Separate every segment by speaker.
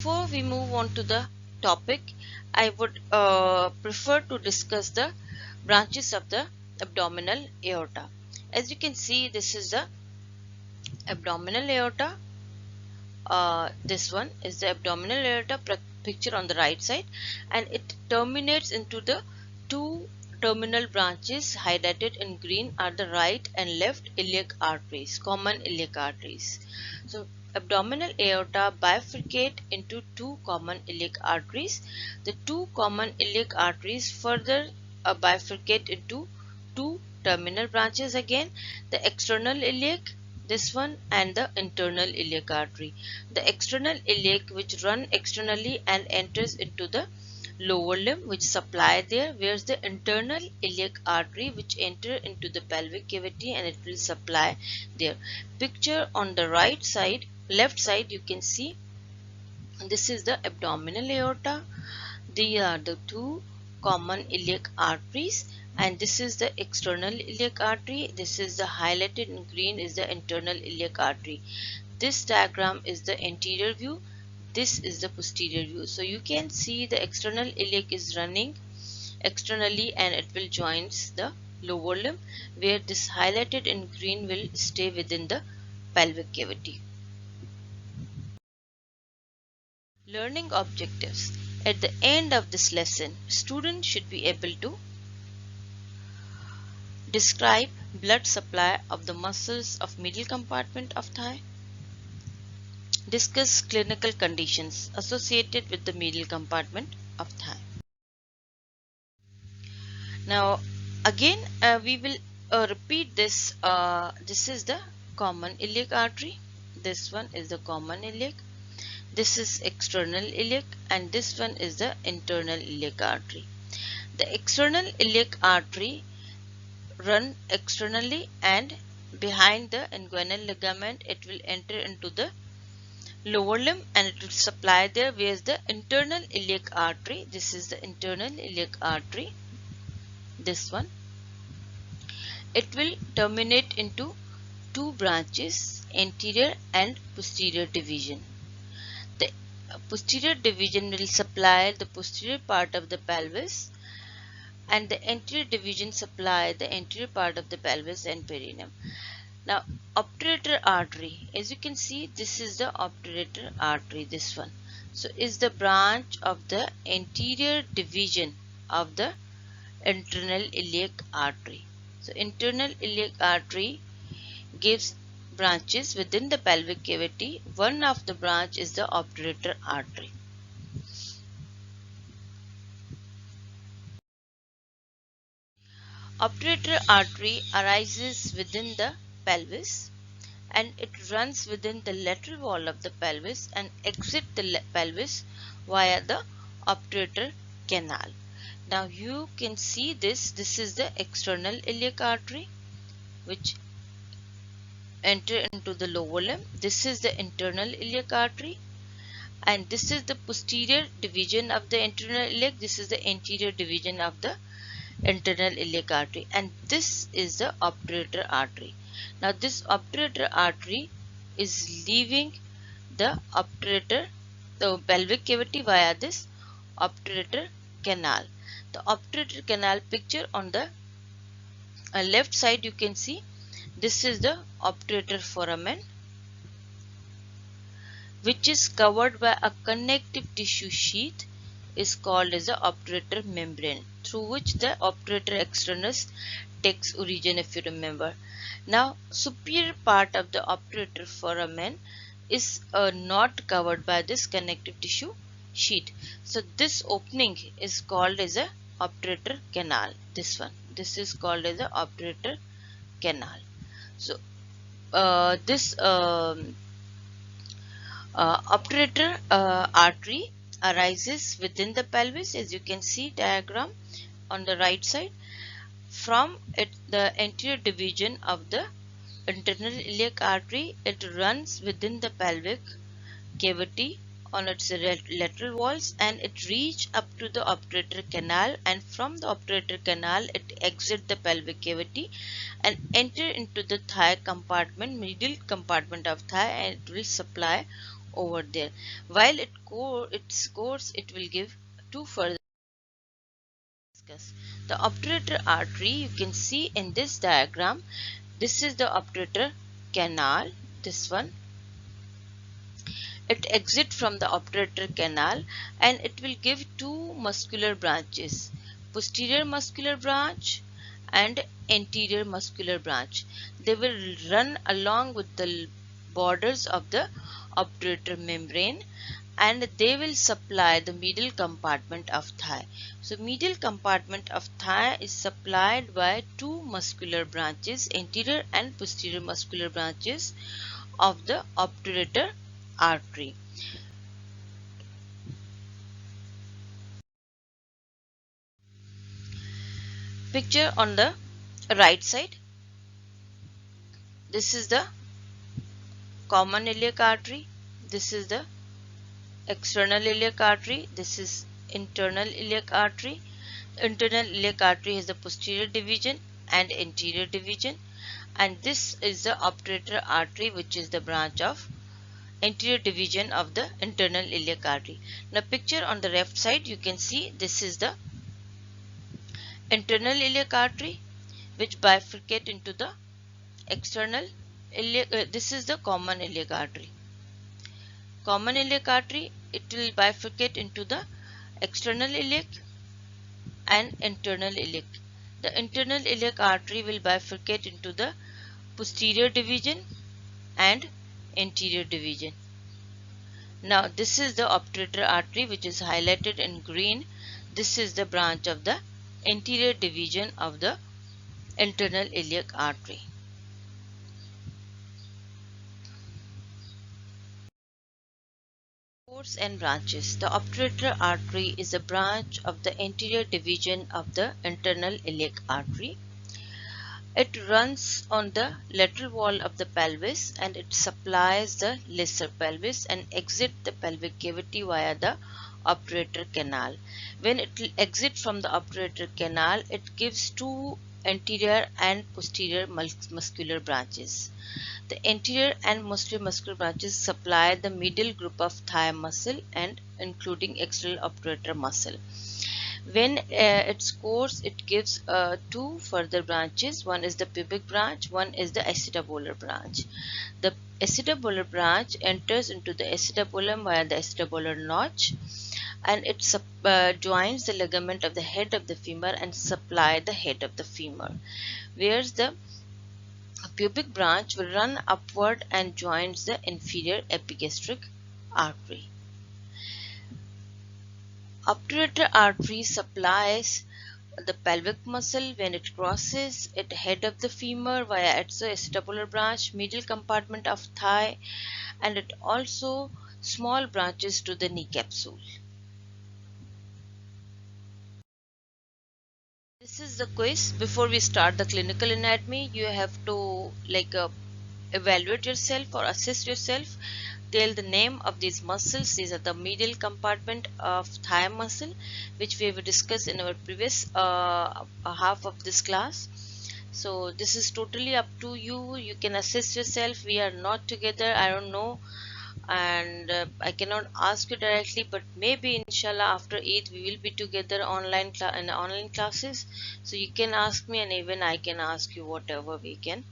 Speaker 1: Before we move on to the topic, I would prefer to discuss the branches of the abdominal aorta. As you can see, this is the abdominal aorta. This one is the abdominal aorta picture on the right side, and it terminates into the two terminal branches highlighted in green are the right and left iliac arteries, common iliac arteries. So abdominal aorta bifurcate into two common iliac arteries. The two common iliac arteries further bifurcate into two terminal branches again, the external iliac, this one, and the internal iliac artery. The external iliac, which run externally and enters into the lower limb, which supply there, whereas the internal iliac artery which enter into the pelvic cavity and it will supply there. Picture on the right side, left side, you can see this is the abdominal aorta. These are the two common iliac arteries, and this is the external iliac artery. This is the highlighted in green is the internal iliac artery. This diagram is the anterior view. This is the posterior view. So you can see the external iliac is running externally and it will join the lower limb, where this highlighted in green will stay within the pelvic cavity. Learning objectives. At the end of this lesson, students should be able to describe blood supply of the muscles of medial compartment of thigh, discuss clinical conditions associated with the medial compartment of thigh. Now again we will repeat this. This is the common iliac artery. This one is the common iliac. This is external iliac, and this one is the internal iliac artery. The external iliac artery run externally, and behind the inguinal ligament it will enter into the lower limb and it will supply there, whereas the internal iliac artery, this is the internal iliac artery, this one, it will terminate into two branches, anterior and posterior division. The posterior division will supply the posterior part of the pelvis, and the anterior division supply the anterior part of the pelvis and perineum. Now obturator artery, as you can see, this is the obturator artery, this one. So is the branch of the anterior division of the internal iliac artery. So internal iliac artery gives branches within the pelvic cavity. One of the branch is the obturator artery. Obturator artery arises within the pelvis and it runs within the lateral wall of the pelvis and exits the pelvis via the obturator canal. Now you can see this is the external iliac artery which enter into the lower limb. This is the internal iliac artery, and this is the posterior division of the internal iliac. This is the anterior division of the internal iliac artery, and this is the obturator artery. Now this obturator artery is leaving the pelvic cavity via this obturator canal. The obturator canal picture on the left side, you can see this is the obturator foramen, which is covered by a connective tissue sheath, is called as the obturator membrane, through which the obturator externus takes origin, if you remember. Now superior part of the obturator foramen is not covered by this connective tissue sheath. So this opening is called as a obturator canal. This one, this is called as a obturator canal. So this obturator artery arises within the pelvis, as you can see diagram on the right side. From it, the anterior division of the internal iliac artery, it runs within the pelvic cavity on its lateral walls and it reach up to the obturator canal, and from the obturator canal it exit the pelvic cavity and enter into the thigh compartment, medial compartment of thigh, and it will supply over there. While its course it will give two further discuss. The obturator artery, you can see in this diagram, this is the obturator canal, this one. It exits from the obturator canal and it will give two muscular branches, posterior muscular branch and anterior muscular branch. They will run along with the borders of the obturator membrane and they will supply the medial compartment of thigh. So medial compartment of thigh is supplied by two muscular branches, anterior and posterior muscular branches of the obturator artery. Picture on the right side. This is the common iliac artery. This is the external iliac artery. This is internal iliac artery. Internal iliac artery has the posterior division and anterior division, and this is the obturator artery, which is the branch of anterior division of the internal iliac artery. Now picture on the left side, you can see this is the internal iliac artery which bifurcate into the external iliac. This is the common iliac artery. Common iliac artery, it will bifurcate into the external iliac and internal iliac. The internal iliac artery will bifurcate into the posterior division and anterior division. Now this is the obturator artery which is highlighted in green. This is the branch of the anterior division of the internal iliac artery. Course and branches. The obturator artery is a branch of the anterior division of the internal iliac artery. It runs on the lateral wall of the pelvis and it supplies the lesser pelvis and exits the pelvic cavity via the obturator canal. When it will exit from the obturator canal, it gives two anterior and posterior muscular branches. The anterior and posterior muscular branches supply the medial group of thigh muscle and including external obturator muscle. When its course, it gives two further branches. One is the pubic branch, one is the acetabular branch. The acetabular branch enters into the acetabulum via the acetabular notch and it joins the ligament of the head of the femur and supply the head of the femur. Whereas the pubic branch will run upward and joins the inferior epigastric artery. Obturator artery supplies the pelvic muscle when it crosses it head of the femur via its acetabular branch, medial compartment of thigh, and it also small branches to the knee capsule. This is the quiz. Before we start the clinical anatomy, you have to evaluate yourself or assess yourself. Tell the name of these muscles. These are the medial compartment of thigh muscle, which we have discussed in our previous half of this class. So this is totally up to you. You can assess yourself. We are not together, I don't know, and I cannot ask you directly, but maybe inshallah after Eid we will be together online in online classes. So you can ask me and even I can ask you whatever we can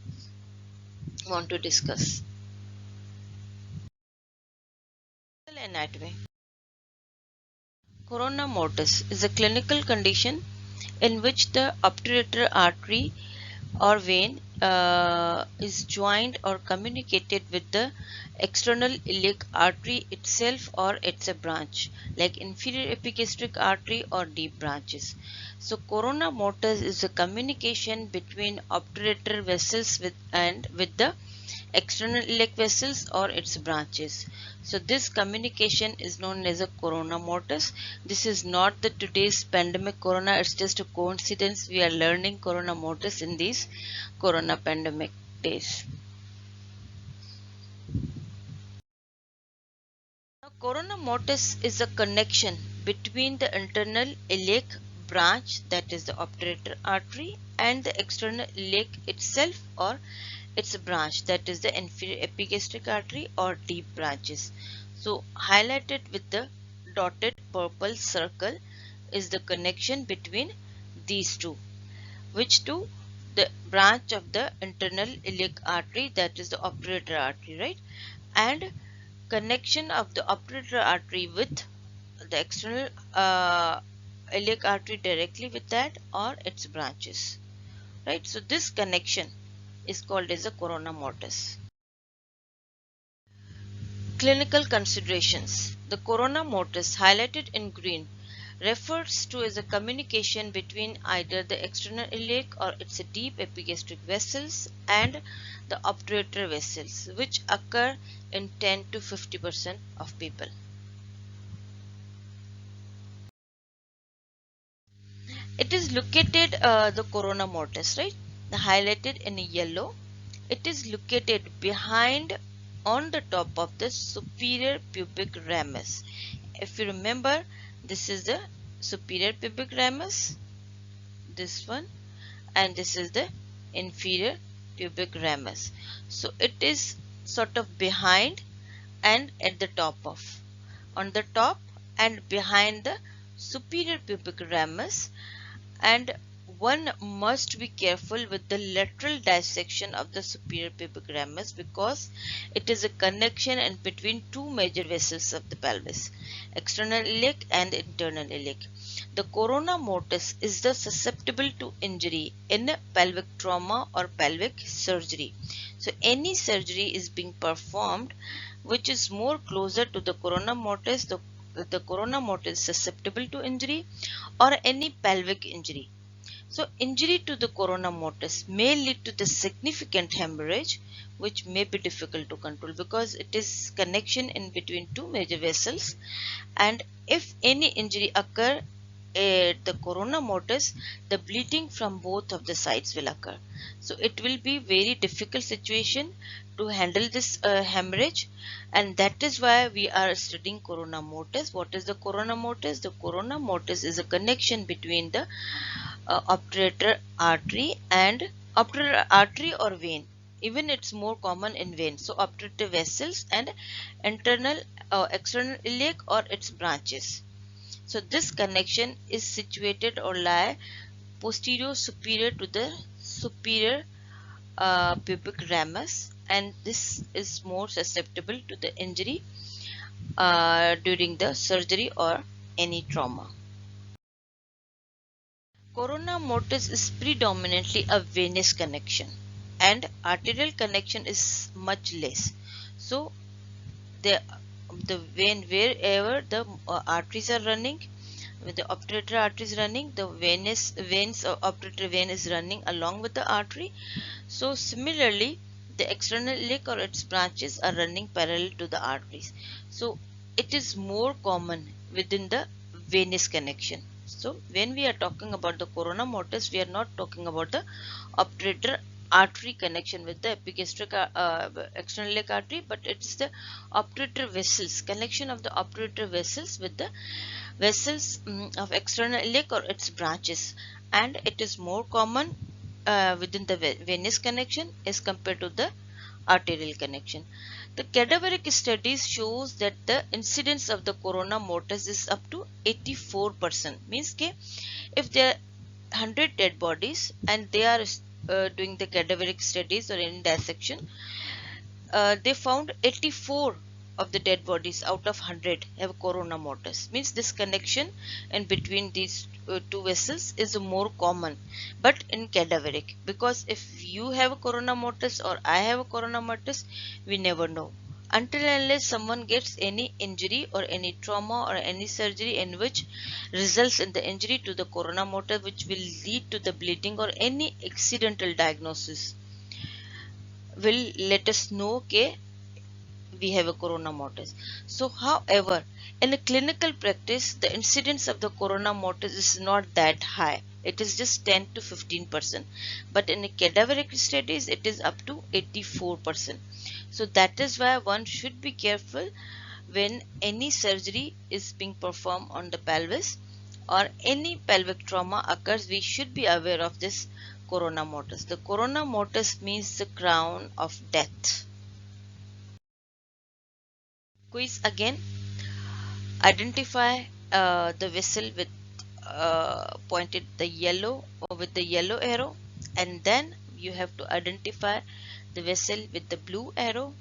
Speaker 1: want to discuss. Anatomy. Corona mortis is a clinical condition in which the obturator artery or vein is joined or communicated with the external iliac artery itself or its a branch like inferior epigastric artery or deep branches. So corona mortis is a communication between obturator vessels with the external iliac vessels or its branches. So this communication is known as a corona mortis. This is not the today's pandemic corona, it's just a coincidence we are learning corona mortis in these corona pandemic days. Now, corona mortis is a connection between the internal iliac branch, that is the obturator artery, and the external iliac itself or its branch, that is the inferior epigastric artery or deep branches. So highlighted with the dotted purple circle is the connection between these two. Which two? The branch of the internal iliac artery, that is the obturator artery, right? And connection of the obturator artery with the external iliac artery directly with that or its branches, right? So this connection is called as a corona mortis. Clinical considerations. The corona mortis highlighted in green refers to as a communication between either the external iliac or its deep epigastric vessels and the obturator vessels, which occur in 10 to 50% of people. It is located the corona mortis, right? The highlighted in yellow. It is located behind on the top of the superior pubic ramus. If you remember, this is the superior pubic ramus, this one, and this is the inferior pubic ramus. So it is sort of behind and at the top of. On the top and behind the superior pubic ramus, and one must be careful with the lateral dissection of the superior pubic ramus because it is a connection in between two major vessels of the pelvis, external iliac and internal iliac. The corona mortis is the susceptible to injury in pelvic trauma or pelvic surgery. So any surgery is being performed which is more closer to the corona mortis, the corona mortis is susceptible to injury or any pelvic injury. So injury to the corona mortis may lead to the significant hemorrhage which may be difficult to control because it is connection in between two major vessels, and if any injury occur at the corona mortis, the bleeding from both of the sides will occur. So it will be very difficult situation to handle this hemorrhage, and that is why we are studying corona mortis. What is the corona mortis? The corona mortis is a connection between the obturator artery and obturator artery or vein. Even it's more common in vein. So obturator vessels and internal external iliac or its branches. So this connection is situated or lie posterior superior to the superior pubic ramus, and this is more susceptible to the injury during the surgery or any trauma. Corona mortis is predominantly a venous connection and arterial connection is much less. So the vein wherever the arteries are running, with the obturator artery is running, the veins or obturator vein is running along with the artery. So similarly, the external iliac or its branches are running parallel to the arteries. So it is more common within the venous connection. So when we are talking about the corona mortis, we are not talking about the obturator artery connection with the epigastric external iliac artery, but it's the obturator vessels, connection of the obturator vessels with the vessels of external iliac or its branches, and it is more common within the venous connection as compared to the arterial connection. The cadaveric studies shows that the incidence of the corona mortis is up to 84%. Means ke if there are 100 dead bodies and they are doing the cadaveric studies or any dissection, they found 84 of the dead bodies out of 100 have corona mortis. Means this connection in between these two vessels is more common, but in cadaveric, because if you have a corona mortis or I have a corona mortis, we never know until unless someone gets any injury or any trauma or any surgery in which results in the injury to the corona mortis, which will lead to the bleeding or any accidental diagnosis will let us know that we have a corona mortis. So however, in a clinical practice, the incidence of the corona mortis is not that high. It is just 10 to 15%. But in a cadaveric studies, it is up to 84%. So that is why one should be careful when any surgery is being performed on the pelvis or any pelvic trauma occurs. We should be aware of this corona mortis. The corona mortis means the crown of death. Quiz again. Identify the vessel with pointed the yellow or with the yellow arrow, and then you have to identify the vessel with the blue arrow,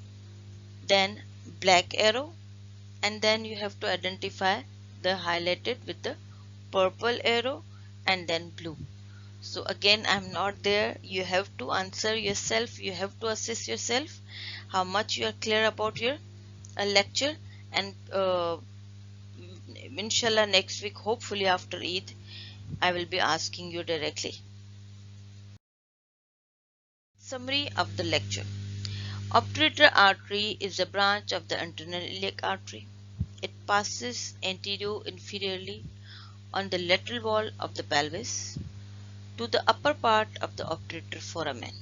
Speaker 1: then black arrow, and then you have to identify the highlighted with the purple arrow and then blue. So again, I'm not there. You have to answer yourself. You have to assess yourself how much you are clear about your lecture. And inshallah, next week, hopefully after Eid, I will be asking you directly. Summary of the lecture. Obturator artery is a branch of the internal iliac artery. It passes anterior-inferiorly on the lateral wall of the pelvis to the upper part of the obturator foramen.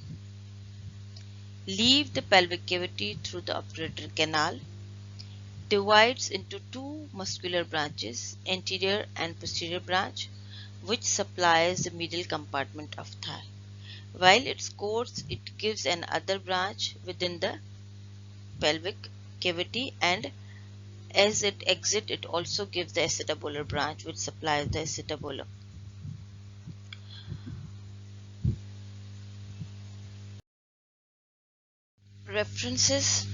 Speaker 1: Leave the pelvic cavity through the obturator canal. Divides into two muscular branches, anterior and posterior branch, which supplies the medial compartment of thigh. While its course, it gives another branch within the pelvic cavity, and as it exits, it also gives the acetabular branch which supplies the acetabulum. References: